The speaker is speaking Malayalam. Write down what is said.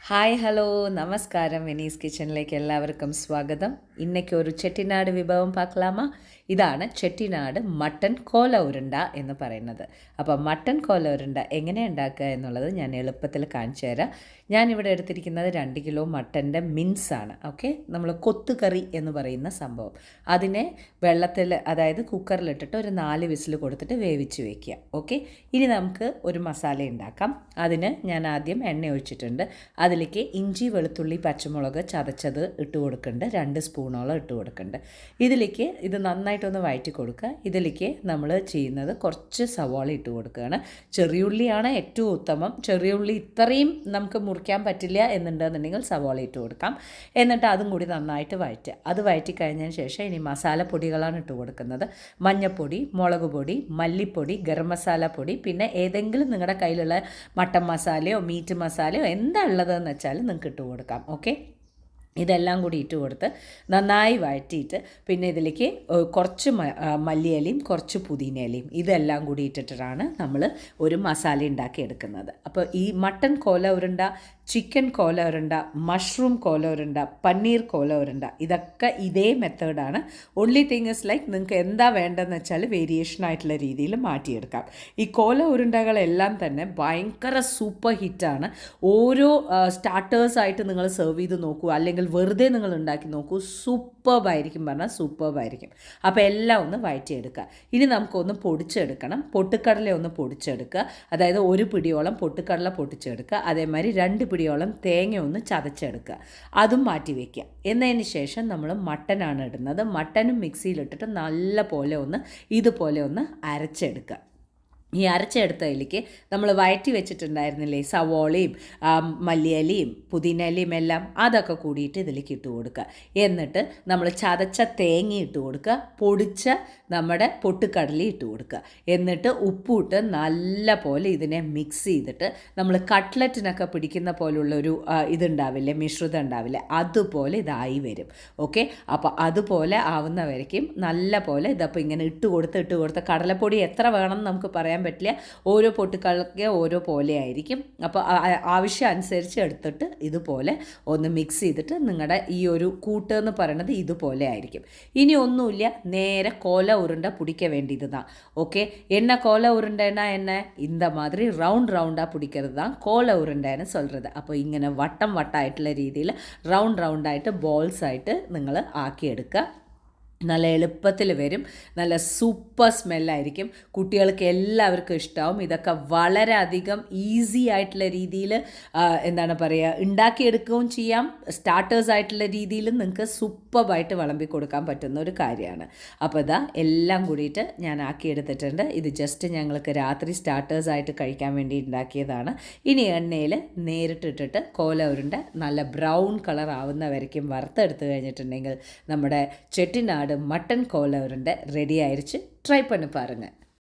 ഹായ് ഹലോ നമസ്കാരം വെനീസ് കിച്ചണിലേക്ക് എല്ലാവർക്കും സ്വാഗതം. ഇന്നേക്ക് ഒരു ചെട്ടിനാട് വിഭവം പാക്കലാമ. ഇതാണ് ചെട്ടിനാട് മട്ടൻ കോല ഉരുണ്ട എന്ന് പറയുന്നത്. അപ്പോൾ മട്ടൻ കോല ഉരുണ്ട എങ്ങനെ ഉണ്ടാക്കുക എന്നുള്ളത് ഞാൻ എളുപ്പത്തിൽ കാണിച്ചു തരാം. ഞാനിവിടെ എടുത്തിരിക്കുന്നത് 2 കിലോ മട്ടൻ്റെ മിൻസാണ്. ഓക്കെ, നമ്മൾ കൊത്തുകറി എന്ന് പറയുന്ന സംഭവം. അതിനെ വെള്ളത്തിൽ, അതായത് കുക്കറിലിട്ടിട്ട് ഒരു 4 വിസിൽ കൊടുത്തിട്ട് വേവിച്ച് വയ്ക്കുക. ഓക്കെ, ഇനി നമുക്ക് ഒരു മസാല ഉണ്ടാക്കാം. അതിന് ഞാൻ ആദ്യം എണ്ണ ഒഴിച്ചിട്ടുണ്ട്. അതിലേക്ക് ഇഞ്ചി വെളുത്തുള്ളി പച്ചമുളക് ചതച്ചത് ഇട്ട് കൊടുക്കുന്നുണ്ട്. 2 സ്പൂണോളം ഇട്ട് കൊടുക്കുന്നുണ്ട്. ഇതിലേക്ക് ഇത് നന്നായിട്ടൊന്ന് വഴറ്റി കൊടുക്കുക. ഇതിലേക്ക് നമ്മൾ ചെയ്യുന്നത് കുറച്ച് സവാള ഇട്ട് കൊടുക്കുകയാണ്. ചെറിയുള്ളിയാണ് ഏറ്റവും ഉത്തമം. ചെറിയുള്ളി ഇത്രയും നമുക്ക് മുറിക്കാൻ പറ്റില്ല എന്നുണ്ടെന്നുണ്ടെങ്കിൽ സവാള ഇട്ട് കൊടുക്കാം. എന്നിട്ട് അതും കൂടി നന്നായിട്ട് വഴറ്റുക. അത് വഴറ്റി കഴിഞ്ഞതിന് ശേഷം ഇനി മസാലപ്പൊടികളാണ് ഇട്ട് കൊടുക്കുന്നത്. മഞ്ഞൾപ്പൊടി, മുളക് പൊടി, മല്ലിപ്പൊടി, ഗരം മസാല പൊടി, പിന്നെ ഏതെങ്കിലും നിങ്ങളുടെ കയ്യിലുള്ള മട്ടൻ മസാലയോ മീറ്റ് മസാലയോ എന്താ ഉള്ളതെന്ന് വെച്ചാൽ നിങ്ങൾക്ക് ഇട്ട് കൊടുക്കാം. ഓക്കെ, ഇതെല്ലാം കൂടി ഇട്ട് കൊടുത്ത് നന്നായി വഴറ്റിയിട്ട് പിന്നെ ഇതിലേക്ക് കുറച്ച് മല്ലിയിലയും കുറച്ച് പുതിനയിലയും ഇതെല്ലാം കൂടി ഇട്ടിട്ടാണ് നമ്മൾ ഒരു മസാല ഉണ്ടാക്കി എടുക്കുന്നത്. അപ്പോൾ ഈ മട്ടൻ കോല ഉരുണ്ട, ചിക്കൻ കോല ഉരുണ്ട, മഷ്റൂം കോല ഉരുണ്ട, പന്നീർ കോല ഉരുണ്ട, ഇതൊക്കെ ഇതേ മെത്തേഡാണ്. ഓൺലി തിങ് ഇസ് ലൈക്ക് നിങ്ങൾക്ക് എന്താ വേണ്ടതെന്ന് വെച്ചാൽ വേരിയേഷൻ ആയിട്ടുള്ള രീതിയിൽ മാറ്റിയെടുക്കാം. ഈ കോല ഉരുണ്ടകളെല്ലാം തന്നെ ഭയങ്കര സൂപ്പർ ഹിറ്റാണ്. ഓരോ സ്റ്റാർട്ടേഴ്സായിട്ട് നിങ്ങൾ സെർവ് ചെയ്ത് നോക്കൂ, അല്ലെങ്കിൽ വെറുതെ നിങ്ങൾ ഉണ്ടാക്കി നോക്കൂ. സൂപ്പർബായിരിക്കും, പറഞ്ഞാൽ സൂപ്പർബായിരിക്കും. അപ്പോൾ എല്ലാം ഒന്ന് വഴറ്റിയെടുക്കുക. ഇനി നമുക്കൊന്ന് പൊടിച്ചെടുക്കണം. പൊട്ടുക്കടല ഒന്ന് പൊടിച്ചെടുക്കുക. അതായത് 1 പിടിയോളം പൊട്ടുക്കടല പൊട്ടിച്ചെടുക്കുക. അതേമാതിരി 2 പിടിയോളം തേങ്ങ ഒന്ന് ചതച്ചെടുക്കുക. അതും മാറ്റി വയ്ക്കുക. എന്നതിന് ശേഷം നമ്മൾ മട്ടനാണ് ഇടുന്നത്. മട്ടനും മിക്സിയിലിട്ടിട്ട് നല്ല പോലെ ഒന്ന് ഇതുപോലെ ഒന്ന് അരച്ചെടുക്കുക. ഈ അരച്ചെടുത്തതിലേക്ക് നമ്മൾ വഴറ്റി വെച്ചിട്ടുണ്ടായിരുന്നില്ലേ സവോളയും മല്ലിയിലയും പുതിനയിലയും എല്ലാം, അതൊക്കെ കൂടിയിട്ട് ഇതിലേക്ക് ഇട്ട് കൊടുക്കുക. എന്നിട്ട് നമ്മൾ ചതച്ച തേങ്ങ ഇട്ട് കൊടുക്കുക. പൊടിച്ച നമ്മുടെ പൊട്ടുകടല ഇട്ട് കൊടുക്കുക. എന്നിട്ട് ഉപ്പിട്ട് നല്ല പോലെ ഇതിനെ മിക്സ് ചെയ്തിട്ട് നമ്മൾ കട്ട്ലറ്റിനൊക്കെ പിടിക്കുന്ന പോലുള്ളൊരു ഇതുണ്ടാവില്ലേ, മിശ്രിതം ഉണ്ടാവില്ലേ, അതുപോലെ ഇതായി വരും. ഓക്കെ, അപ്പോൾ അതുപോലെ ആവുന്ന വരയ്ക്കും നല്ല പോലെ ഇതപ്പോൾ ഇങ്ങനെ ഇട്ട് കൊടുത്ത് കടലപ്പൊടി എത്ര വേണം നമുക്ക് പറയാൻ പറ്റില്ല. ഓരോ പൊട്ടുകടലയ്ക്ക് ഓരോ പോലെ ആയിരിക്കും. അപ്പോൾ ആവശ്യം അനുസരിച്ച് എടുത്തിട്ട് ഇതുപോലെ ഒന്ന് മിക്സ് ചെയ്തിട്ട് നിങ്ങളുടെ ഈ ഒരു കൂട്ട് എന്ന് പറയുന്നത് ഇതുപോലെ ആയിരിക്കും. ഇനി ഒന്നുമില്ല, നേരെ കോല ഉരുണ്ട പിടിக்க வேண்டியது தான். ஓகே, என்ன கோல உருண்டைனா என்ன, இந்த மாதிரி ரவுண்டாக பிடிக்கிறது தான் கோல உருண்டைன்னு சொல்கிறது. അപ്പോൾ ഇങ്ങനെ വട്ടം വട്ടമായിട്ടുള്ള രീതിയിൽ റൗണ്ടായിട്ട് ബോൾസ് ആയിട്ട് നിങ്ങൾ ആക്കിയെടുക്കുക. നല്ല എളുപ്പത്തിൽ വരും. നല്ല സൂപ്പർ സ്മെല്ലായിരിക്കും. കുട്ടികൾക്ക് എല്ലാവർക്കും ഇഷ്ടമാവും. ഇതൊക്കെ വളരെയധികം ഈസി ആയിട്ടുള്ള രീതിയിൽ എന്താണ് പറയുക, ഉണ്ടാക്കിയെടുക്കുകയും ചെയ്യാം. സ്റ്റാർട്ടേഴ്സ് ആയിട്ടുള്ള രീതിയിലും നിങ്ങൾക്ക് സൂപ്പറായിട്ട് വിളമ്പി കൊടുക്കാൻ പറ്റുന്ന ഒരു കാര്യമാണ്. അപ്പോൾ ഇതാ എല്ലാം കൂടിയിട്ട് ഞാൻ ആക്കിയെടുത്തിട്ടുണ്ട്. ഇത് ജസ്റ്റ് ഞങ്ങൾക്ക് രാത്രി സ്റ്റാർട്ടേഴ്സായിട്ട് കഴിക്കാൻ വേണ്ടി ഉണ്ടാക്കിയതാണ്. ഇനി എണ്ണയിൽ നേരിട്ടിട്ടിട്ട് കോല ഉരുണ്ട നല്ല ബ്രൗൺ കളർ ആവുന്ന വരയ്ക്കും വറുത്തെടുത്ത് കഴിഞ്ഞിട്ടുണ്ടെങ്കിൽ നമ്മുടെ ചെട്ടിനാട് மட்டன் கோல உருண்டை ரெடி ஆயிடுச்சு. ட்ரை பண்ணி பாருங்கள்.